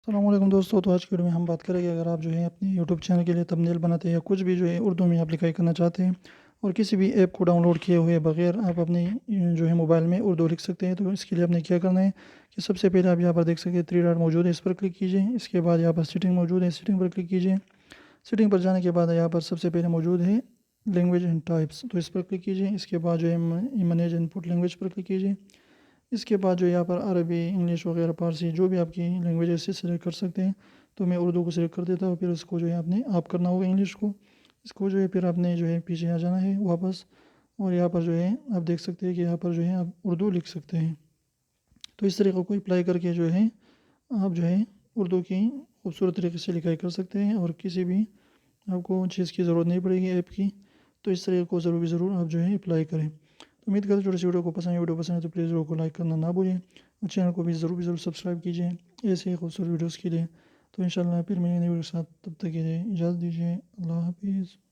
السلام علیکم دوستو، تو آج کی ویڈیو میں ہم بات کریں گے اگر آپ جو ہے اپنی یوٹیوب چینل کے لیے تمبنیل بناتے ہیں یا کچھ بھی جو ہے اردو میں آپ لکھائی کرنا چاہتے ہیں اور کسی بھی ایپ کو ڈاؤن لوڈ کیے ہوئے بغیر آپ اپنی جو ہے موبائل میں اردو لکھ سکتے ہیں۔ تو اس کے لیے آپ نے کیا کرنا ہے کہ سب سے پہلے آپ یہاں پر دیکھ سکتے ہیں 3 ڈاٹ موجود ہے، اس پر کلک کیجئے۔ اس کے بعد یہاں پر سیٹنگ موجود ہے، سیٹنگ پر کلک کیجئے۔ سیٹنگ پر جانے کے بعد یہاں پر سب سے پہلے موجود ہے لینگویج اینڈ ٹائپس، تو اس پر کلک کیجئے۔ اس کے بعد جو ہے مینیج ان پٹ لینگویج پر کلک کیجئے۔ اس کے بعد جو یہاں پر عربی، انگلش وغیرہ فارسی جو بھی آپ کی لینگویج ہے اسے سلیکٹ کر سکتے ہیں۔ تو میں اردو کو سلیکٹ کر دیتا ہوں، پھر اس کو جو ہے آپ نے آپ کرنا ہوگا انگلش کو، اس کو جو ہے پھر آپ نے جو ہے پیچھے آ جانا ہے واپس، اور یہاں پر جو ہے آپ دیکھ سکتے ہیں کہ یہاں پر جو ہے آپ اردو لکھ سکتے ہیں۔ تو اس طریقے کو اپلائی کر کے جو ہے آپ جو ہے اردو کی خوبصورت طریقے سے لکھائی کر سکتے ہیں اور کسی بھی آپ کو چیز کی ضرورت نہیں پڑے گی ایپ کی۔ تو اس طریقے کو ضرور آپ جو ہے اپلائی کریں۔ تو امید کرتا ہوں چھوٹی سی ویڈیو کو پسند ہے، ویڈیو پسند ہے تو پلیز ویڈیو کو لائک کرنا نہ بھولیں اور چینل کو بھی ضرور سبسکرائب کیجیے ایسے ہی خوبصورت ویڈیوز کے لیے۔ تو انشاءاللہ پھر ملیں گے نئی ویڈیو کے ساتھ، تب تک کے لیے اجازت دیجیے۔ اللہ حافظ۔